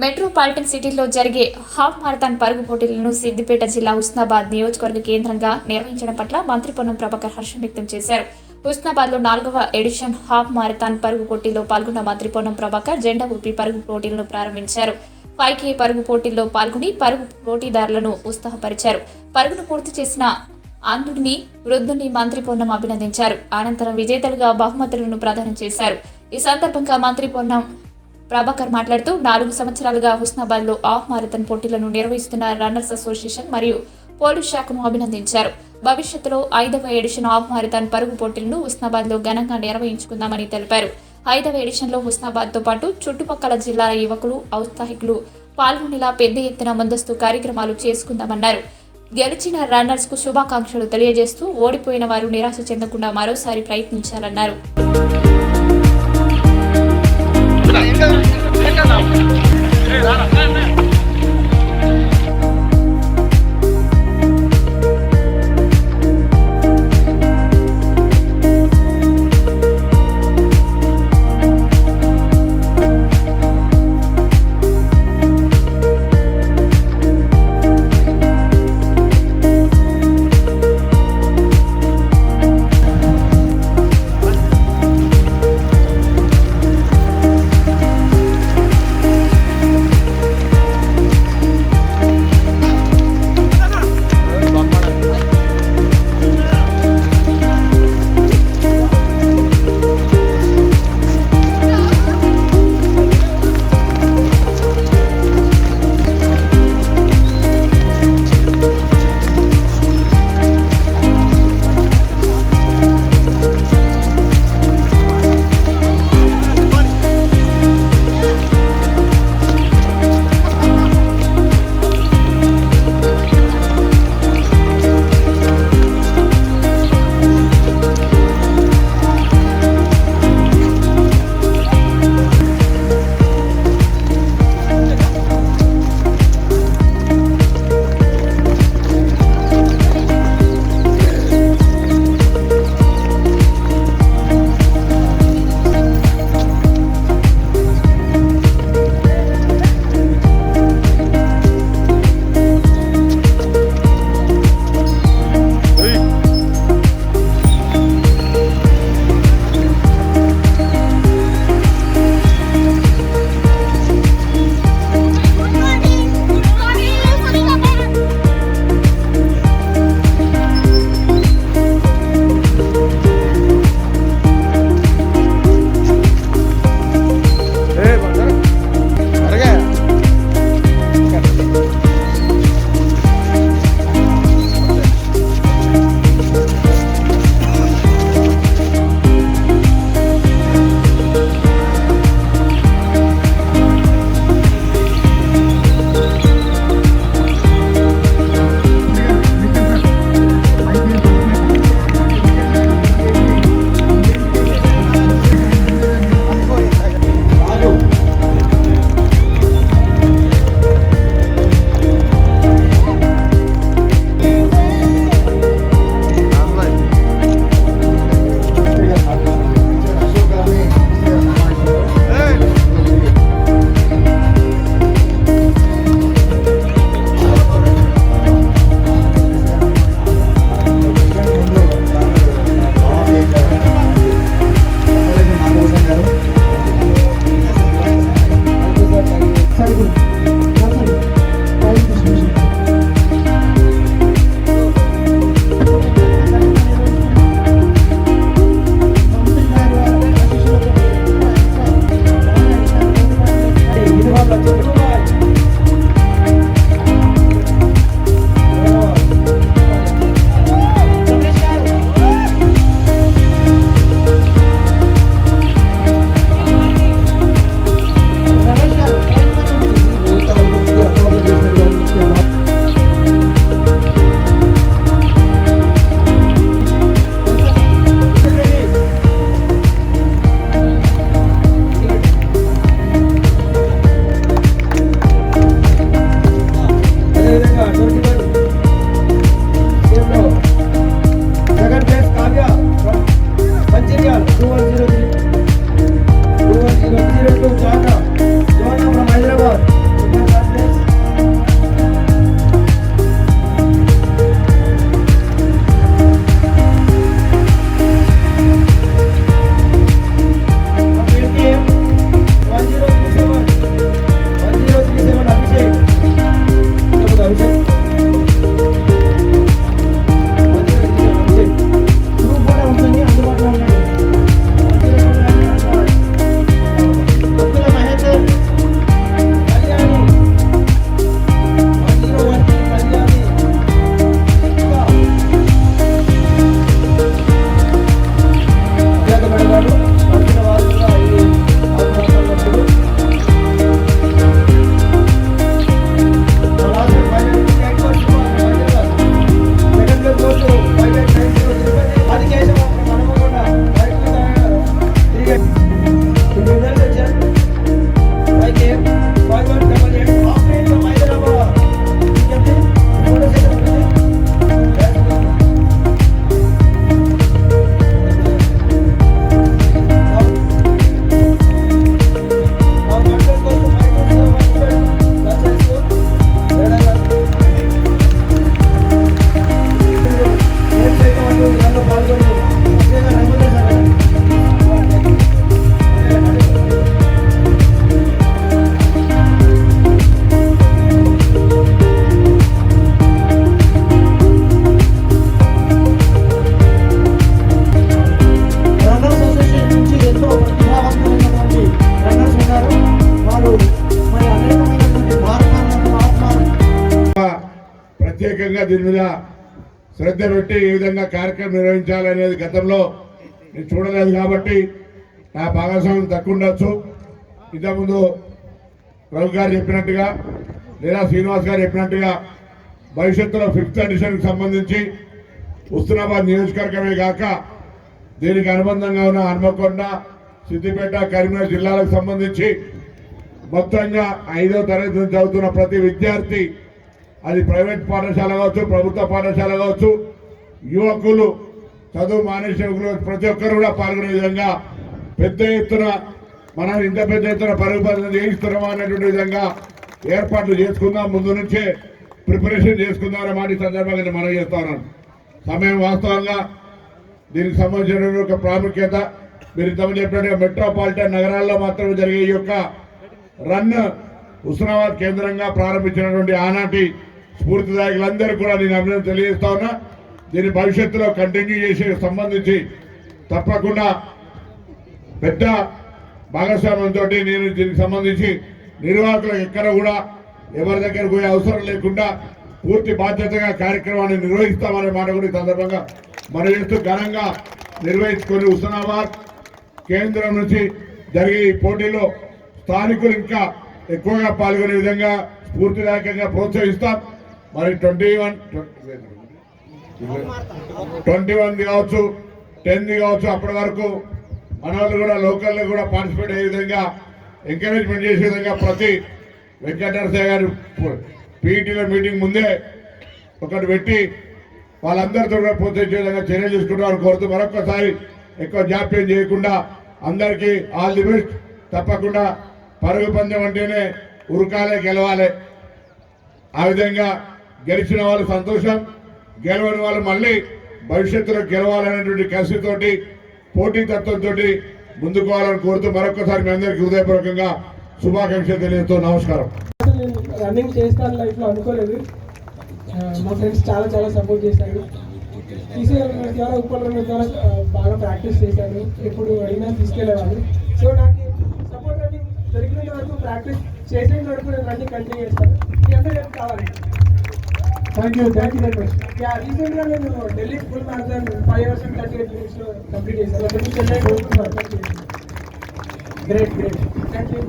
Metropolitan సిటీలో జరిగే half marathon పరుగు పోటీలను సిద్దిపేట జిల్లా హుస్నాబాద్ నియోజకవర్గ కేంద్రంగా నిర్వహించడం పట్ల మంత్రి పొన్నం ప్రభాకర్ హర్షం వ్యక్తం చేశారు. హుస్నాబాద్లో 4వ ఎడిషన్ హాఫ్ మారథాన్ పరుగు పోటీలో పాల్గొన్న మంత్రి పొన్నం ప్రభాకర్ జెండా ఊపి పరుగు పోటీలను ప్రారంభించారు. 5K పరుగు పోటీల్లో పాల్గొని పరుగు పోటీదారులను ఉత్సాహపరిచారు. పరుగును పూర్తి చేసిన అంధుడిని వృద్ధుని మంత్రి పొన్నం అభినందించారు. అనంతరం విజేతలుగా బహుమతులను ప్రదానం చేశారు. ఈ సందర్భంగా మంత్రి పొన్నం ప్రభాకర్ మాట్లాడుతూ 4 సంవత్సరాలుగా హుస్నాబాద్ లో హాఫ్ మారథాన్ పోటీలను నిర్వహిస్తున్న రన్నర్స్ అసోసియేషన్ మరియు పోలీస్ శాఖను అభినందించారు. భవిష్యత్తులో 5వ ఎడిషన్ హాఫ్ మారథాన్ పరుగు పోటీలను హుస్నాబాద్ లో ఘనంగా నిర్వహించుకుందామని తెలిపారు. 5వ ఎడిషన్ లో హుస్నాబాద్ తో పాటు చుట్టుపక్కల జిల్లాల యువకులు ఔత్సాహికులు పాల్గొనేలా పెద్ద ఎత్తున ముందస్తు కార్యక్రమాలు చేసుకుందామన్నారు. గెలిచిన రన్నర్స్ కు శుభాకాంక్షలు తెలియజేస్తూ ఓడిపోయిన వారు నిరాశ చెందకుండా మరోసారి ప్రయత్నించాలన్నారు. ప్రత్యేకంగా దీని మీద శ్రద్ధ పెట్టి ఏ విధంగా కార్యక్రమం నిర్వహించాలనేది గతంలో నేను చూడలేదు కాబట్టి నా భాగస్వామ్యం తక్కువ ఉండొచ్చు. ఇంతకుముందు రఘు గారు చెప్పినట్టుగా లేదా శ్రీనివాస్ గారు చెప్పినట్టుగా భవిష్యత్తులో 5th ఎడిషన్కి సంబంధించి హుస్నాబాద్ నియోజకవర్గమే కాక దీనికి అనుబంధంగా ఉన్న హన్మకొండ, సిద్దిపేట, కరీంనగర్ జిల్లాలకు సంబంధించి మొత్తంగా 5వ తరగతి నుంచి చదువుతున్న ప్రతి విద్యార్థి, అది ప్రైవేట్ పాఠశాల కావచ్చు, ప్రభుత్వ పాఠశాల కావచ్చు, యువకులు, చదువు మానేసిన యువకులు ప్రతి ఒక్కరు కూడా పాల్గొనే విధంగా పెద్ద ఎత్తున మనం ఇంత పెద్ద ఎత్తున పరుగు పరుగులు చేయిస్తున్నామా అనేటువంటి విధంగా ఏర్పాట్లు చేసుకుందాం. ముందు నుంచే ప్రిపరేషన్ చేసుకుందామనే మాట ఈ సందర్భంగా నేను మనవి చేస్తా ఉన్నాను. సమయం వాస్తవంగా దీనికి సంబంధించిన ఒక ప్రాముఖ్యత మీరు ఇంతకుముందు చెప్పినట్టుగా మెట్రోపాలిటన్ నగరాల్లో మాత్రమే జరిగే ఈ యొక్క రన్ హుస్నాబాద్ కేంద్రంగా ప్రారంభించినటువంటి ఆనాటి స్ఫూర్తిదాయకులందరూ కూడా నేను అభినందన తెలియజేస్తా ఉన్నా. దీని భవిష్యత్తులో కంటిన్యూ చేసే సంబంధించి తప్పకుండా పెద్ద భాగస్వామ్యంతో నేను దీనికి సంబంధించి నిర్వాహకులకు ఎక్కడ కూడా ఎవరి దగ్గర పోయే అవసరం లేకుండా పూర్తి బాధ్యతగా కార్యక్రమాన్ని నిర్వహిస్తామనే మాట కూడా ఈ సందర్భంగా మనం చేస్తూ ఘనంగా నిర్వహించుకొని హుస్నాబాద్ కేంద్రం నుంచి జరిగే ఈ పోటీలో స్థానికులు ఇంకా ఎక్కువగా పాల్గొనే విధంగా స్ఫూర్తిదాయకంగా ప్రోత్సహిస్తాం. మరి 21 కావచ్చు, 10 కావచ్చు, అప్పటి వరకు మన వాళ్ళు కూడా లోకల్లో కూడా పార్టిసిపేట్ అయ్యే విధంగా ఎంకరేజ్మెంట్ చేసే విధంగా ప్రతి వెంకటరసయ్య గారు పీఈటీల మీటింగ్ ముందే ఒకటి పెట్టి వాళ్ళందరితో కూడా ప్రోత్సహించే విధంగా చర్యలు తీసుకుంటామని కోరుతూ మరొకసారి ఎక్కువ జాప్యం చేయకుండా అందరికీ ఆల్ ది బెస్ట్. తప్పకుండా పరుగు పందెం అంటేనే ఉరకాలే, గెలవాలి. ఆ విధంగా గెలిచిన వాళ్ళు సంతోషం, గెలవని వాళ్ళు మళ్ళీ భవిష్యత్తులో గెలవాలనేటువంటి కసితోటి, పోటీతత్వంతో ముందుకోవాలని కోరుతూ మరొకసారి మీ అందరికీ హృదయపూర్వకంగా శుభాకాంక్షలు తెలియజేస్తూ నమస్కారం. రన్నింగ్ చేస్తాను లైఫ్లో అనుకోలేదు. మా ఫ్రెండ్స్ చాలా సపోర్ట్ చేశారు. ఈసీఆర్ ద్వారా ఉపకరణ ద్వారా బాగా ప్రాక్టీస్ చేశాను. ఎప్పుడు అడిగినా తీసుకెళ్ళేవాళ్ళు. సో నాకు సపోర్ట్ రన్నింగ్ దొరికినంత వరకు ప్రాక్టీస్ చేసేంత వరకు నేను రన్నింగ్ కంటిన్యూ చేస్తాను. మీ అందరూ ఏం కావాలి. Thank you very much. రీసెంట్గా నేను Delhi full marathon 5 hours and 38 minutes complete చేశాను. Great thank you.